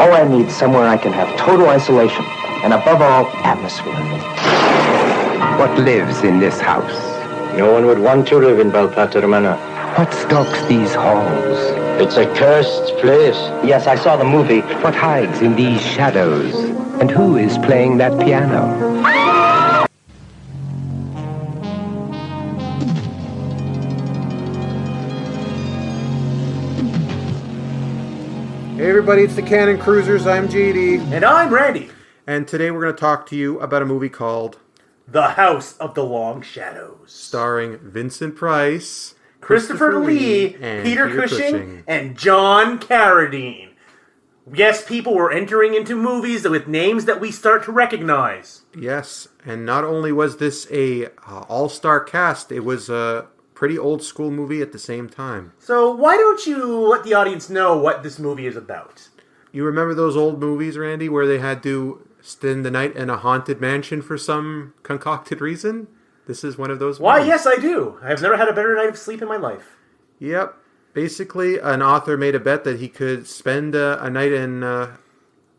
All I need is somewhere I can have total isolation, and above all, atmosphere. What lives in this house? No one would want to live in Belpater Manor. What stalks these halls? It's a cursed place. Yes, I saw the movie. What hides in these shadows? And who is playing that piano? Hey everybody, it's the Cannon Cruisers. I'm JD. And I'm Randy. And today we're going to talk to you about a movie called The House of the Long Shadows. Starring Vincent Price, Christopher Lee, and Peter Cushing, and John Carradine. Yes, people were entering into movies with names that we start to recognize. Yes, and not only was this a all-star cast, it was a pretty old school movie at the same time. So why don't you let the audience know what this movie is about? You remember those old movies, Randy, where they had to spend the night in a haunted mansion for some concocted reason? This is one of those movies. Why, yes, I do. I've never had a better night of sleep in my life. Yep. Basically, an author made a bet that he could spend a night and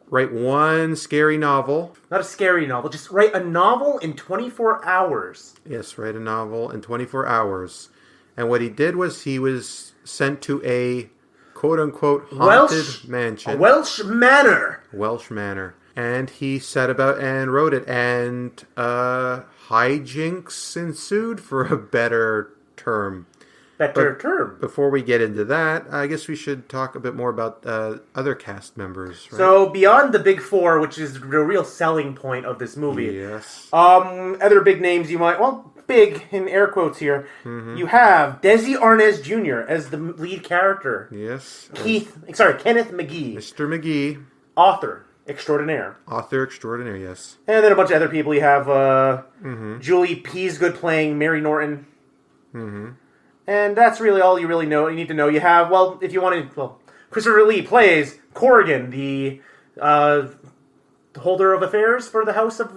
write one scary novel. Not a scary novel, just write a novel in 24 hours. Yes, write a novel in 24 hours. And what he did was he was sent to a quote-unquote haunted mansion. A Welsh manor. Welsh manor. And he set about and wrote it. And hijinks ensued, for a better term. Term. Before we get into that, I guess we should talk a bit more about other cast members. Right? So beyond the big four, which is the real selling point of this movie, yes. Other big names you might, big in air quotes here. Mm-hmm. You have Desi Arnaz Jr. as the lead character. Yes. Kenneth McGee. Mr. McGee. Author extraordinaire. Author extraordinaire, yes. And then a bunch of other people. You have Julie Peasgood playing Mary Norton. Mm-hmm. And that's really all you really know. You need to know. You have, if you want to, Christopher Lee plays Corrigan, the holder of affairs for the House of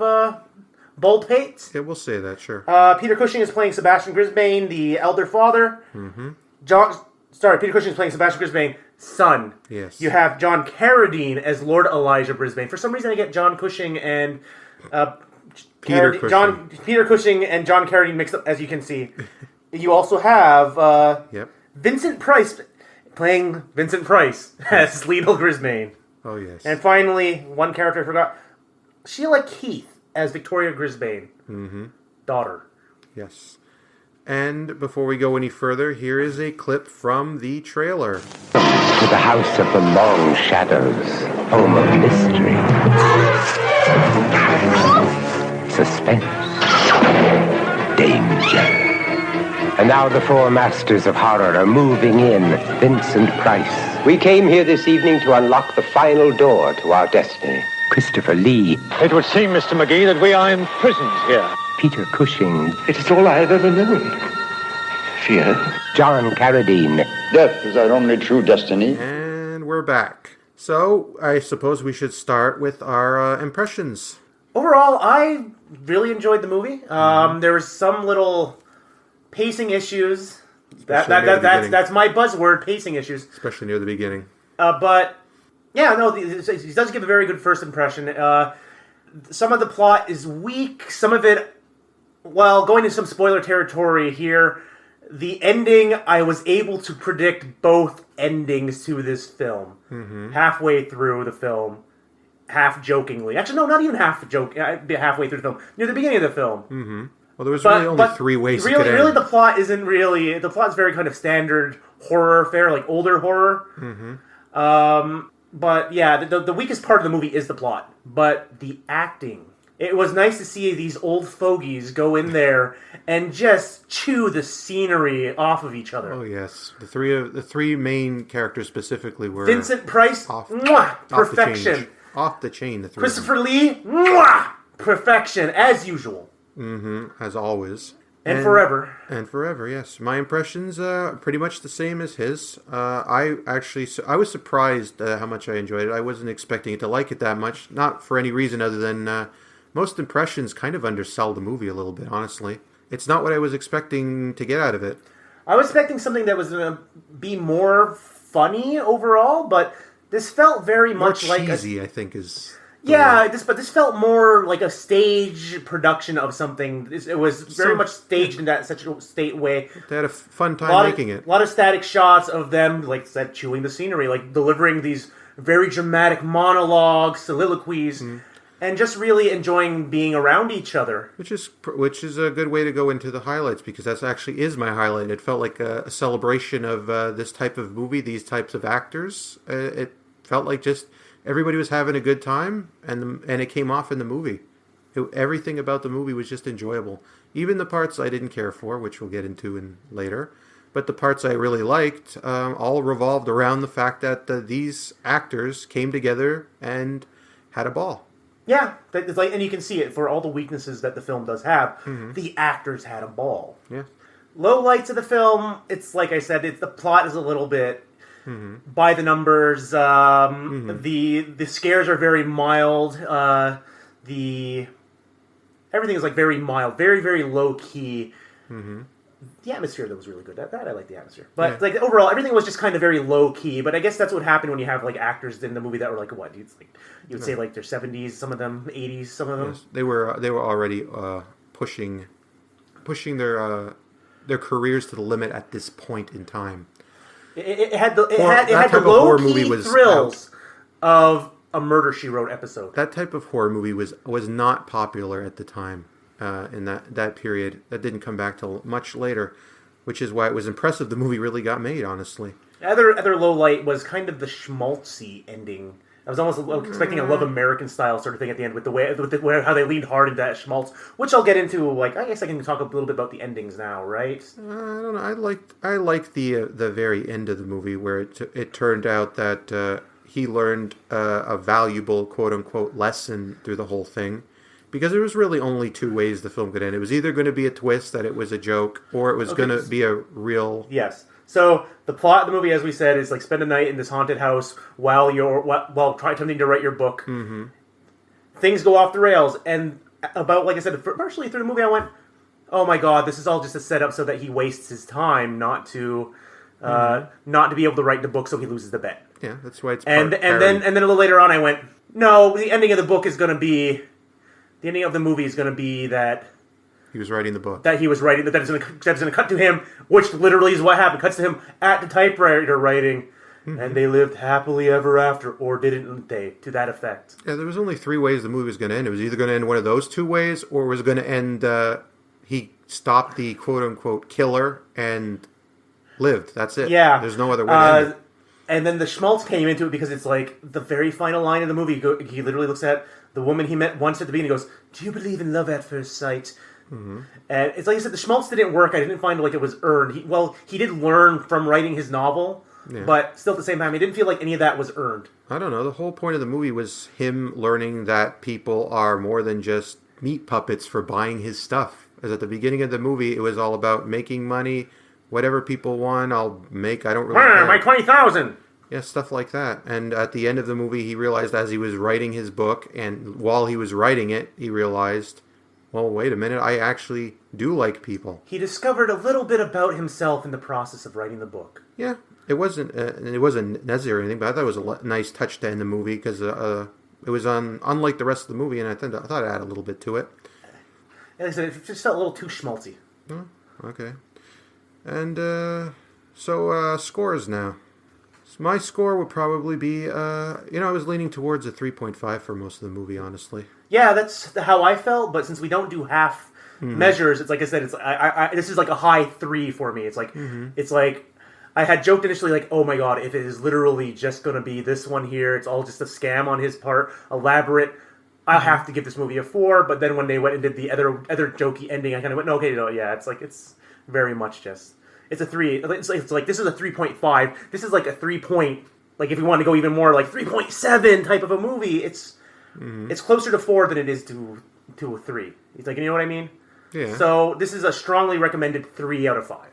Baldpate. Yeah, we'll say that, sure. Peter Cushing is playing Sebastian Grisbane, the elder father. Mm-hmm. Peter Cushing is playing Sebastian Grisbane, son. Yes. You have John Carradine as Lord Elijah Brisbane. For some reason, I get John Cushing and Peter Cushing and John Carradine mixed up, as you can see. You also have Vincent Price playing Vincent Price as Lethal Grisbane. Oh, yes. And finally, one character I forgot, Sheila Keith as Victoria Grisbane, daughter. Yes. And before we go any further, here is a clip from the trailer. To the House of the Long Shadows, home of mystery, suspense, danger. And now the four masters of horror are moving in. Vincent Price. We came here this evening to unlock the final door to our destiny. Christopher Lee. It would seem, Mr. McGee, that we are imprisoned here. Peter Cushing. It is all I have ever known. Fear. John Carradine. Death is our only true destiny. And we're back. So, I suppose we should start with our impressions. Overall, I really enjoyed the movie. There was some little pacing issues. That's my buzzword, pacing issues. Especially near the beginning. But, yeah, no, he does give a very good first impression. Some of the plot is weak. Some of it, going into some spoiler territory here, the ending, I was able to predict both endings to this film. Mm-hmm. Halfway through the film. Half jokingly. Actually, no, not even halfway through the film. Near the beginning of the film. Mm-hmm. Well, there was really only three ways it could end. Really, the plot isn't really... The plot's very kind of standard horror fare, like older horror. Mm-hmm. But, yeah, the weakest part of the movie is the plot. But the acting... It was nice to see these old fogies go in there and just chew the scenery off of each other. Oh, yes. The three main characters specifically were... Vincent Price, perfection. Off the chain, the three. Christopher Lee, perfection, as usual. Mm-hmm, as always. And forever. And forever, yes. My impressions are pretty much the same as his. I was surprised how much I enjoyed it. I wasn't expecting it to like it that much. Not for any reason other than most impressions kind of undersell the movie a little bit, honestly. It's not what I was expecting to get out of it. I was expecting something that was going to be more funny overall, but This felt very More much like cheesy, I think, is... Yeah, this felt more like a stage production of something. It was very much staged in that such a state way. They had a fun time making it. A lot of static shots of them, like I said, chewing the scenery, like delivering these very dramatic monologues, soliloquies, and just really enjoying being around each other. Which is a good way to go into the highlights, because that actually is my highlight. It felt like a celebration of this type of movie, these types of actors. It felt like just everybody was having a good time, and it came off in the movie. Everything about the movie was just enjoyable. Even the parts I didn't care for, which we'll get into later. But the parts I really liked all revolved around the fact that these actors came together and had a ball. Yeah, it's like, and you can see it for all the weaknesses that the film does have. The actors had a ball. Yeah. Low lights of the film, it's like I said, the plot is a little bit by the numbers. The scares are very mild. Everything is like very mild, very, very low key. The atmosphere though was really good. That I like the atmosphere, but like overall, everything was just kind of very low key. But I guess that's what happened when you have like actors in the movie that were like what? It's like you would say like their 70s, some of them 80s, some of them. Yes. They were already pushing their careers to the limit at this point in time. It had the low key thrills of a Murder, She Wrote episode. That type of horror movie was not popular at the time. In that period, that didn't come back till much later, which is why it was impressive the movie really got made. Honestly, other low light was kind of the schmaltzy ending. I was almost expecting a Love American style sort of thing at the end with how they leaned hard into that schmaltz, which I'll get into. Like I guess I can talk a little bit about the endings now, right? I don't know. I liked the very end of the movie where it turned out that he learned a valuable quote unquote lesson through the whole thing. Because there was really only two ways the film could end. It was either going to be a twist that it was a joke, or it was going to be a real... Yes. So the plot of the movie, as we said, is like spend a night in this haunted house while attempting to write your book. Things go off the rails, and about, like I said, partially through the movie, I went, "Oh my god, this is all just a setup so that he wastes his time, not to be able to write the book, so he loses the bet." Yeah, that's why it's. And then a little later on, I went, "No, the ending of the book is going to be." The ending of the movie is going to be that he was writing the book. That he was writing. That it's going to cut to him, which literally is what happened. Cuts to him at the typewriter writing, and they lived happily ever after, or didn't they? To that effect. Yeah, there was only three ways the movie was going to end. It was either going to end one of those two ways, or it was going to end. He stopped the quote unquote killer and lived. That's it. Yeah, there's no other way to end it. And then the schmaltz came into it because it's like the very final line of the movie. He literally looks at the woman he met once at the beginning and goes, "Do you believe in love at first sight?" And it's like I said, the schmaltz didn't work. I didn't find like it was earned. He did learn from writing his novel, but still at the same time, I didn't feel like any of that was earned. I don't know. The whole point of the movie was him learning that people are more than just meat puppets for buying his stuff. As at the beginning of the movie, it was all about making money. Whatever people want, I'll make. I don't really care. My 20,000. Yeah, stuff like that. And at the end of the movie, he realized as he was writing his book, and while he was writing it, he realized, well, wait a minute, I actually do like people. He discovered a little bit about himself in the process of writing the book. Yeah, it wasn't necessary or anything, but I thought it was a nice touch to end the movie because it was unlike the rest of the movie, and I thought it added a little bit to it. Like I said, it just felt a little too schmaltzy. Oh, okay. And so scores now. So my score would probably be, I was leaning towards a 3.5 for most of the movie, honestly. Yeah, that's how I felt, but since we don't do half measures, it's like I said, it's this is like a high 3 for me. It's like it's like I had joked initially like, oh my god, if it is literally just going to be this one here, it's all just a scam on his part, elaborate, I'll have to give this movie a 4, but then when they went and did the other jokey ending, I kind of went, no, okay, no, yeah, it's very much just... It's a 3. It's like this is a 3.5. This is like a 3 point. Like if you want to go even more, like 3.7 type of a movie. It's closer to 4 than it is to a 3. It's like, you know what I mean? Yeah. So this is a strongly recommended 3 out of 5.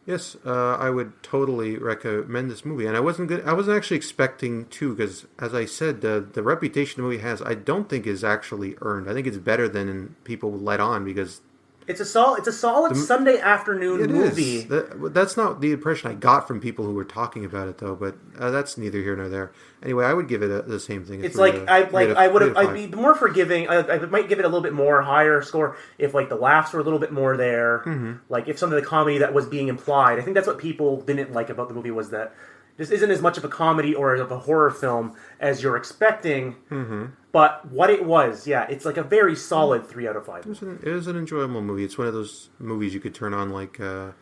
Yes, I would totally recommend this movie, and I wasn't actually expecting to, because as I said, the reputation the movie has, I don't think is actually earned. I think it's better than people let on, because It's a solid Sunday afternoon movie. That's not the impression I got from people who were talking about it, though. But that's neither here nor there. Anyway, I would give it the same thing. It's I'd be more forgiving. I might give it a little bit more higher score if like the laughs were a little bit more there. Mm-hmm. Like if some of the comedy that was being implied. I think that's what people didn't like about the movie was that this isn't as much of a comedy or of a horror film as you're expecting. Mm-hmm. But what it was, it's like a very solid 3 out of 5. It was an enjoyable movie. It's one of those movies you could turn on like an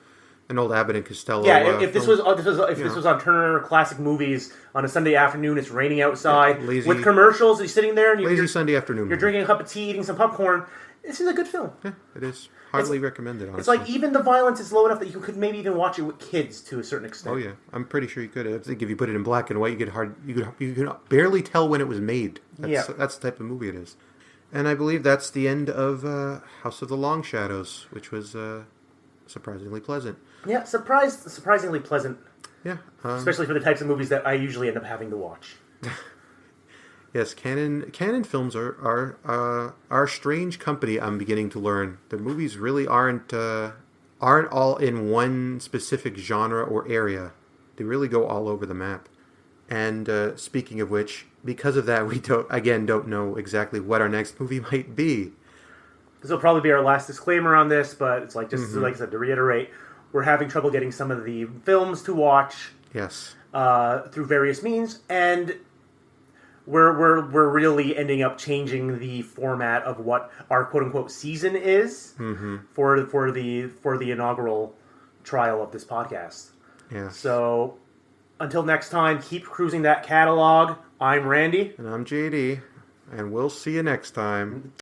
old Abbott and Costello. Yeah, if this was on Turner Classic Movies on a Sunday afternoon, it's raining outside with commercials. You're sitting there and you're Sunday afternoon. You're drinking a cup of tea, eating some popcorn. This is a good film. Yeah, it is. Highly recommended, honestly. It's like even the violence is low enough that you could maybe even watch it with kids to a certain extent. Oh yeah, I'm pretty sure you could. I think if you put it in black and white, you could barely tell when it was made. That's the type of movie it is. And I believe that's the end of House of the Long Shadows, which was surprisingly pleasant. Yeah, surprisingly pleasant. Yeah, especially for the types of movies that I usually end up having to watch. Yes, canon films are strange company. I'm beginning to learn the movies really aren't all in one specific genre or area. They really go all over the map. And speaking of which, because of that, we don't know exactly what our next movie might be. This will probably be our last disclaimer on this, but it's like just like I said, to reiterate, we're having trouble getting some of the films to watch. Yes. Through various means, and we're really ending up changing the format of what our quote unquote season is for the inaugural trial of this podcast. Yeah. So until next time, keep cruising that catalog. I'm Randy. And I'm JD. And we'll see you next time.